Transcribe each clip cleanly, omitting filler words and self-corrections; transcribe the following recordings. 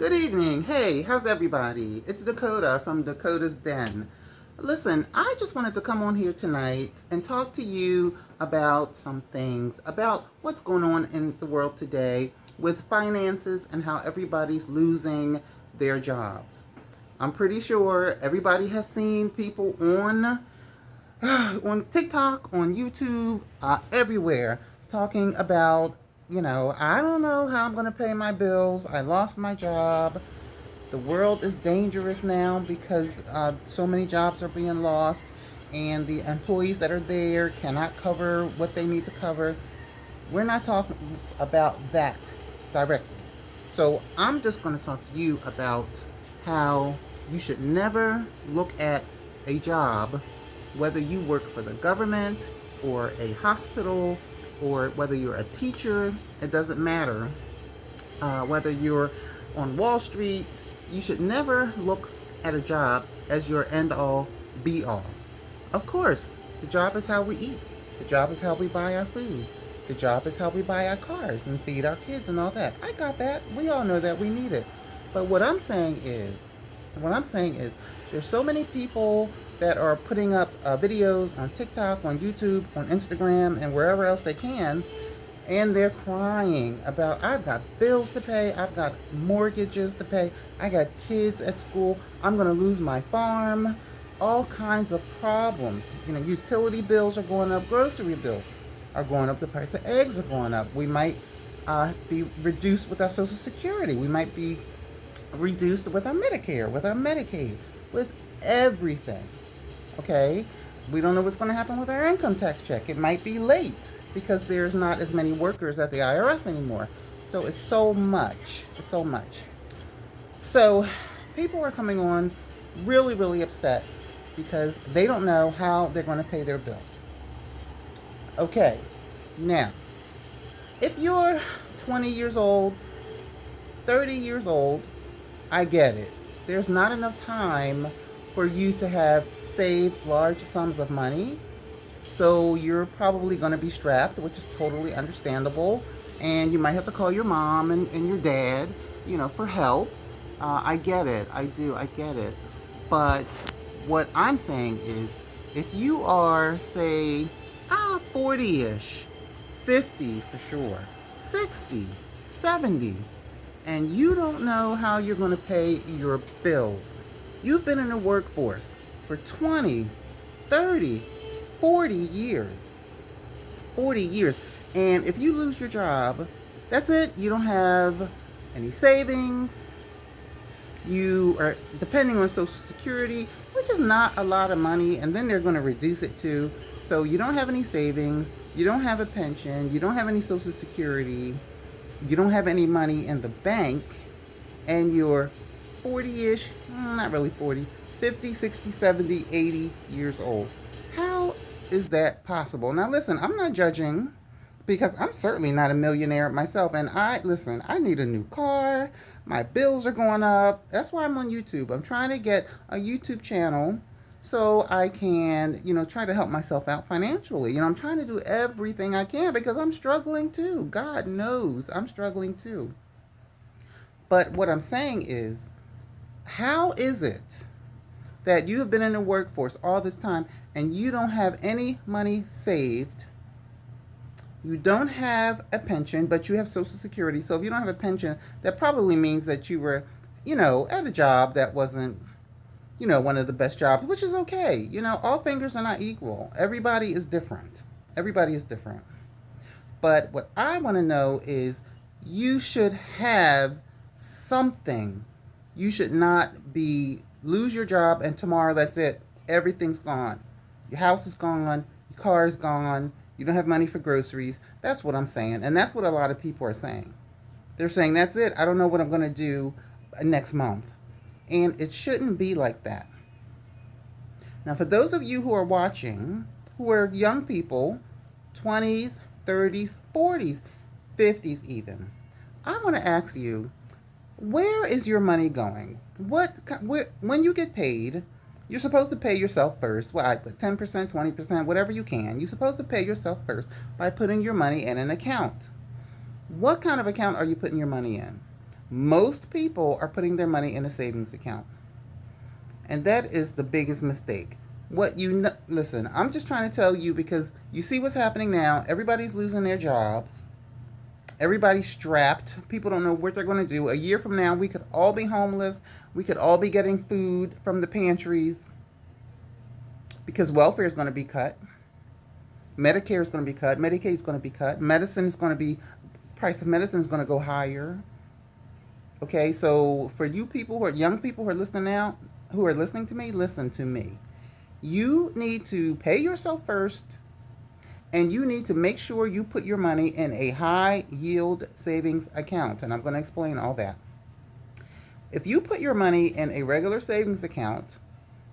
Good evening. Hey, how's everybody? It's Dakota from Dakota's Den. Listen, I just wanted to come on here tonight and talk to you about some things, about what's going on in the world today with finances and how everybody's losing their jobs. I'm pretty sure everybody has seen people on on TikTok, on YouTube, everywhere, talking about, I don't know how I'm going to pay my bills. I lost my job. The world is dangerous now because so many jobs are being lost, and the employees that are there cannot cover what they need to cover. We're not talking about that directly. So I'm just going to talk to you about how you should never look at a job, whether you work for the government or a hospital or whether you're a teacher, it doesn't matter. Whether you're on Wall Street, you should never look at a job as your end all be all. Of course, the job is how we eat. The job is how we buy our food. The job is how we buy our cars and feed our kids and all that. I got that. We all know that we need it. But what I'm saying is, there's so many people that are putting up videos on TikTok, on YouTube, on Instagram, and wherever else they can, and they're crying about, I've got bills to pay, I've got mortgages to pay, I got kids at school, I'm going to lose my farm, all kinds of problems. Utility bills are going up, grocery bills are going up, the price of eggs are going up. We might be reduced with our Social Security. We might be reduced with our Medicare, with our Medicaid, with everything. Okay? We don't know what's going to happen with our income tax check. It might be late because there's not as many workers at the IRS anymore. So it's so much. It's so much. So people are coming on really, really upset because they don't know how they're going to pay their bills. Okay, now, if you're 20 years old, 30 years old, I get it. There's not enough time for you to have saved large sums of money. So you're probably going to be strapped, which is totally understandable. And you might have to call your mom and your dad, for help. I get it. I do. I get it. But what I'm saying is, if you are, say, 40-ish, 50 for sure, 60, 70, and you don't know how you're going to pay your bills. You've been in the workforce for 20, 30, 40 years. 40 years. And if you lose your job, that's it. You don't have any savings. You are depending on Social Security, which is not a lot of money, and then they're going to reduce it too. So you don't have any savings, you don't have a pension, you don't have any Social Security, you don't have any money in the bank, and you're 40-ish, not really 40, 50, 60, 70, 80 years old. How is that possible? Now listen, I'm not judging because I'm certainly not a millionaire myself, and I need a new car. My bills are going up. That's why I'm on YouTube. I'm trying to get a YouTube channel so I can, try to help myself out financially. I'm trying to do everything I can because I'm struggling too. God knows I'm struggling too. But what I'm saying is, how is it that you have been in the workforce all this time and you don't have any money saved? You don't have a pension, but you have Social Security. So if you don't have a pension, that probably means that you were, at a job that wasn't, one of the best jobs, which is okay. All fingers are not equal. Everybody is different. Everybody is different. But what I want to know is, you should have something. You should not lose your job and tomorrow that's it. Everything's gone. Your house is gone. Your car is gone. You don't have money for groceries. That's what I'm saying. And that's what a lot of people are saying. They're saying, that's it. I don't know what I'm going to do next month. And it shouldn't be like that. Now, for those of you who are watching, who are young people, 20s, 30s, 40s, 50s even, I want to ask you, where is your money going? When you get paid, you're supposed to pay yourself first. Well, I put 10%, 20%, whatever you can. You're supposed to pay yourself first by putting your money in an account. What kind of account are you putting your money in? Most people are putting their money in a savings account. And that is the biggest mistake. Listen, I'm just trying to tell you because you see what's happening now. Everybody's losing their jobs. Everybody's strapped. People don't know what they're going to do. A year from now, we could all be homeless. We could all be getting food from the pantries because welfare is going to be cut. Medicare is going to be cut. Medicaid is going to be cut. Price of medicine is going to go higher. Okay, so for you people who are young people who are listening now, who are listening to me, listen to me. You need to pay yourself first, and you need to make sure you put your money in a high yield savings account. And I'm going to explain all that. If you put your money in a regular savings account,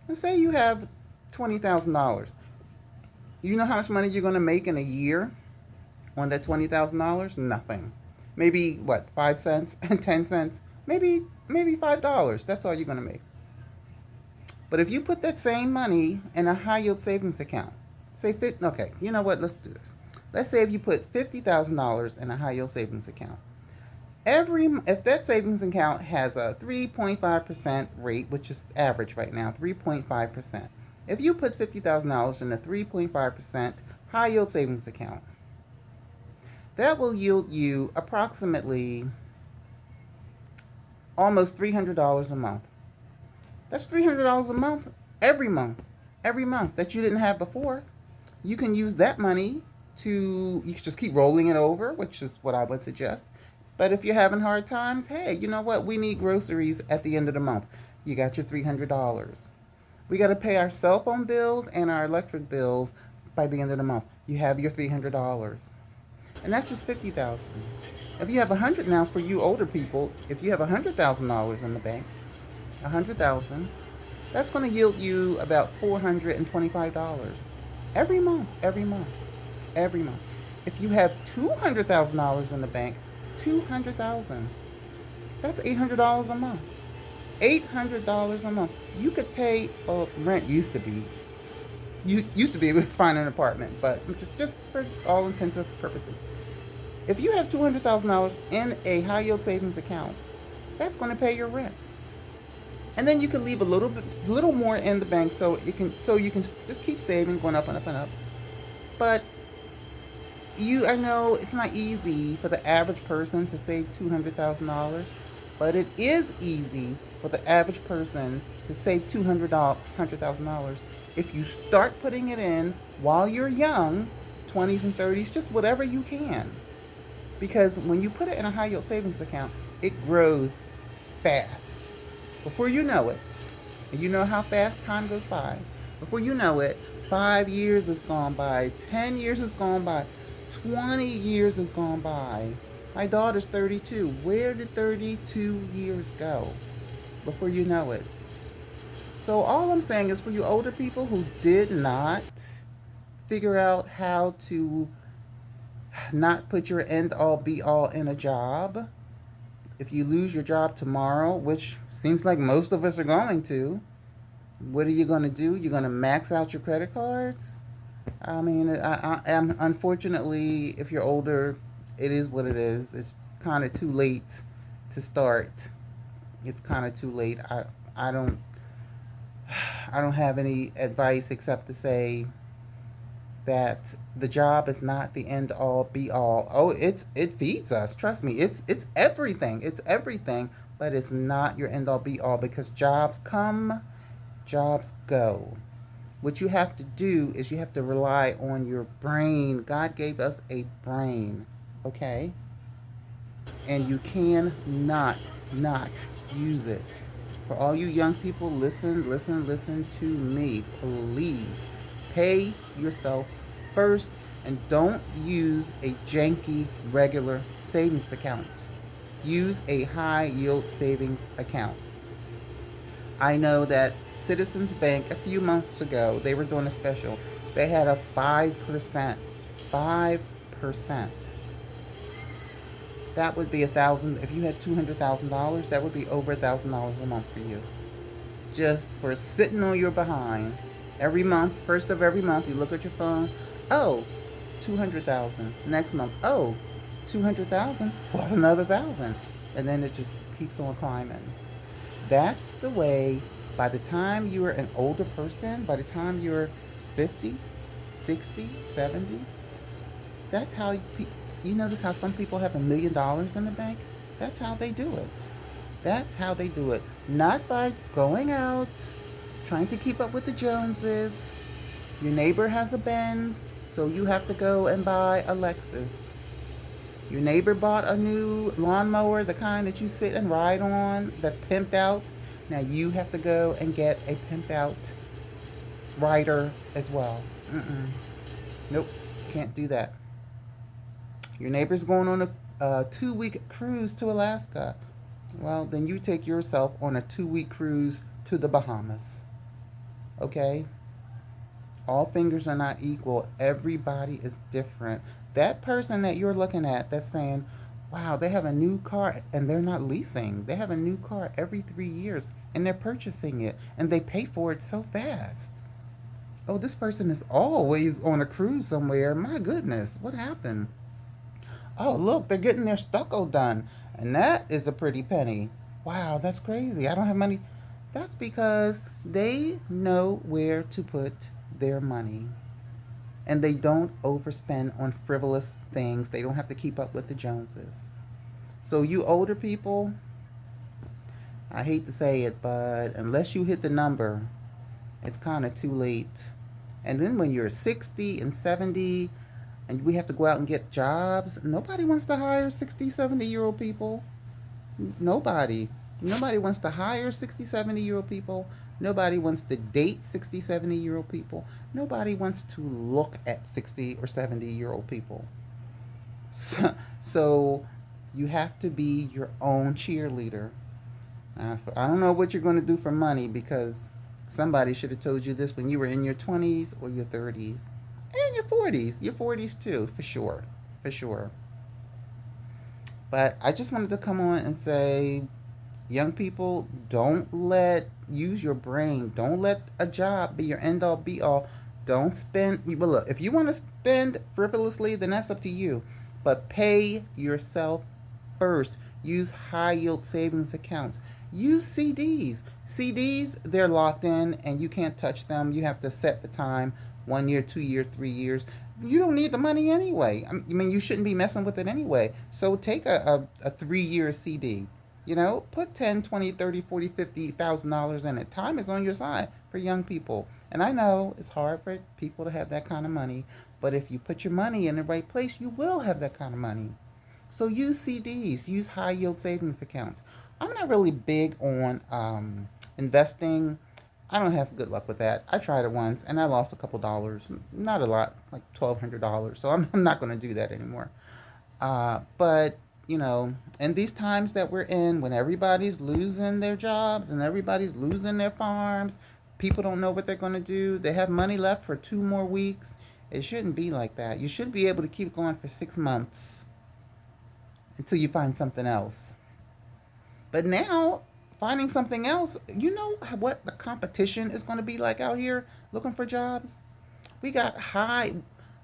let's say you have $20,000, you know how much money you're going to make in a year on that $20,000? Nothing. Maybe what, 5 cents and 10 cents? Maybe $5. That's all you're going to make. But if you put that same money in a high yield savings account, okay, you know what? Let's do this. Let's say if you put $50,000 in a high yield savings account. If that savings account has a 3.5% rate, which is average right now, 3.5%. If you put $50,000 in a 3.5% high yield savings account, that will yield you approximately almost $300 a month. That's $300 a month every month that you didn't have before. You can use that money you can just keep rolling it over, which is what I would suggest. But if you're having hard times, hey, you know what? We need groceries at the end of the month. You got your $300. We got to pay our cell phone bills and our electric bills by the end of the month. You have your $300. And that's just $50,000. If you have now for you older people, if you have $100,000 in the bank, $100,000, that's going to yield you about $425 every month. If you have $200,000 in the bank, $200,000, that's $800 a month. $800 a month. You could pay, rent used to be, you used to be able to find an apartment, but just for all intents and purposes, if you have $200,000 in a high yield savings account, that's going to pay your rent. And then you can leave a little more in the bank so you can just keep saving, going up and up and up. But I know it's not easy for the average person to save $200,000, but it is easy for the average person to save $100,000 if you start putting it in while you're young, 20s and 30s, just whatever you can. Because when you put it in a high yield savings account, it grows fast. Before you know it, and you know how fast time goes by, before you know it, 5 years has gone by, 10 years has gone by, 20 years has gone by. My daughter's 32. Where did 32 years go? Before you know it. So all I'm saying is for you older people who did not figure out how to not put your end all be all in a job, if you lose your job tomorrow, which seems like most of us are going to, what are you going to do? You're going to max out your credit cards? I mean, unfortunately, if you're older, it is what it is. It's kind of too late to start. It's kind of too late. I don't have any advice except to say that the job is not the end all be all. Oh, it feeds us. Trust me. It's everything. It's everything, but it's not your end all be all because jobs come, jobs go. What you have to do is you have to rely on your brain. God gave us a brain, okay? And you can not use it. For all you young people, listen to me. Please pay yourself first and don't use a janky regular savings account. Use a high yield savings account. I know that Citizens Bank a few months ago, they were doing a special. They had a 5%. 5%. That would be $1,000. If you had $200,000, that would be over $1,000 a month for you. Just for sitting on your behind. Every month, first of every month, you look at your phone. Oh, 200,000. Next month, oh, 200,000 plus another 1,000. and then it just keeps on climbing. That's the way, by the time you're an older person, by the time you're 50, 60, 70, that's how you notice how some people have $1 million in the bank? That's how they do it. That's how they do it. Not by going out, trying to keep up with the Joneses. Your neighbor has a Benz, so you have to go and buy a Lexus. Your neighbor bought a new lawnmower, the kind that you sit and ride on, that's pimped out. Now you have to go and get a pimped out rider as well. Nope, can't do that. Your neighbor's going on a 2 week cruise to Alaska. Well, then you take yourself on a 2 week cruise to the Bahamas. Okay? All fingers are not equal. Everybody is different. That person that you're looking at that's saying, wow, they have a new car and they're not leasing. They have a new car every 3 years and they're purchasing it and they pay for it so fast. Oh, this person is always on a cruise somewhere. My goodness, what happened? Oh, look, they're getting their stucco done. And that is a pretty penny. Wow, that's crazy. I don't have money. That's because they know where to put their money. And they don't overspend on frivolous things. They don't have to keep up with the Joneses. So, you older people, I hate to say it, but unless you hit the number, it's kind of too late. And then when you're 60 and 70 and we have to go out and get jobs, nobody wants to hire 60, 70-year-old people. Nobody. Nobody wants to hire 60, 70-year-old people. Nobody wants to date 60, 70-year-old people. Nobody wants to look at 60 or 70-year-old people. So you have to be your own cheerleader. I don't know what you're going to do for money because somebody should have told you this when you were in your 20s or your 30s and your 40s. Your 40s too, for sure. For sure. But I just wanted to come on and say, young people, use your brain. Don't let a job be your end all be all. Don't spend, well, look, if you want to spend frivolously, then that's up to you. But pay yourself first. Use high yield savings accounts. Use CDs. CDs, they're locked in and you can't touch them. You have to set the time 1 year, 2 year, 3 years. You don't need the money anyway. I mean, you shouldn't be messing with it anyway. So take a 3 year CD. Put 10, 20, 30, 40, 50,000 dollars in it. Time is on your side for young people. And I know it's hard for people to have that kind of money, but if you put your money in the right place, you will have that kind of money. So use CDs, use high yield savings accounts. I'm not really big on investing. I don't have good luck with that. I tried it once and I lost a couple dollars. Not a lot, like $1,200. So I'm not going to do that anymore. But in these times that we're in, when everybody's losing their jobs and everybody's losing their farms, people don't know what they're going to do. They have money left for 2 more weeks. It shouldn't be like that. You should be able to keep going for 6 months until you find something else. But now, finding something else, you know what the competition is going to be like out here looking for jobs? We got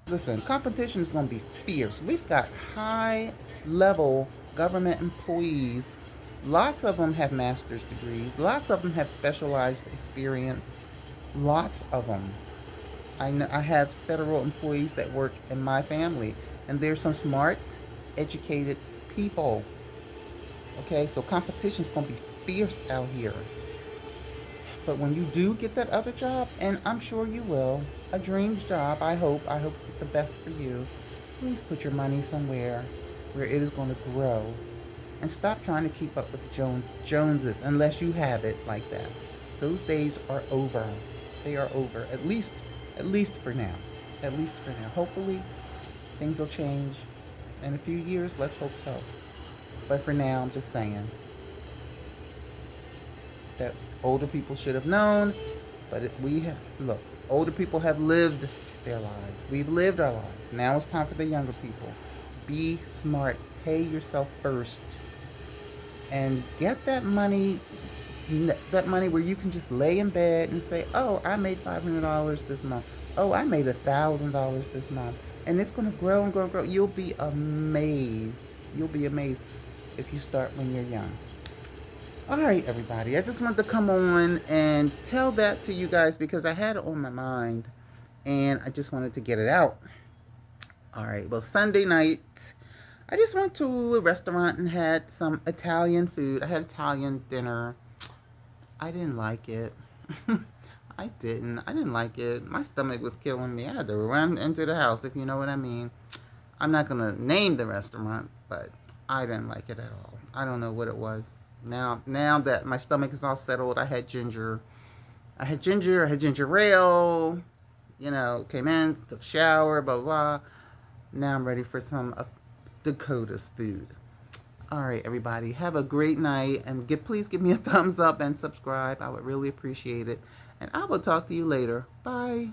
listen, competition is going to be fierce. We've got high level government employees. Lots of them have master's degrees. Lots of them have specialized experience. Lots of them. I have federal employees that work in my family, and there's some smart, educated people. Okay, so competition is going to be fierce out here. But when you do get that other job, and I'm sure you will, a dream job, I hope it's the best for you, please put your money somewhere where it is going to grow. And stop trying to keep up with the Joneses unless you have it like that. Those days are over. They are over. At least for now. At least for now. Hopefully, things will change in a few years. Let's hope so. But for now, I'm just saying that older people should have known. But look, older people have lived their lives. We've lived our lives. Now it's time for the younger people. Be smart. Pay yourself first. And get that money where you can just lay in bed and say, oh, I made $500 this month. Oh, I made $1,000 this month. And it's going to grow and grow and grow. You'll be amazed. You'll be amazed. if you start when you're young. All right, everybody. I just wanted to come on and tell that to you guys because I had it on my mind and I just wanted to get it out. All right. Well, Sunday night, I just went to a restaurant and had some Italian food. I had Italian dinner. I didn't like it. I didn't. I didn't like it. My stomach was killing me. I had to run into the house, if you know what I mean. I'm not going to name the restaurant, but I didn't like it at all. I don't know what it was. Now that my stomach is all settled, I had ginger. I had ginger ale. You know, came in, took a shower, blah, blah, blah. Now I'm ready for some of Dakota's food. All right, everybody. Have a great night. And please give me a thumbs up and subscribe. I would really appreciate it. And I will talk to you later. Bye.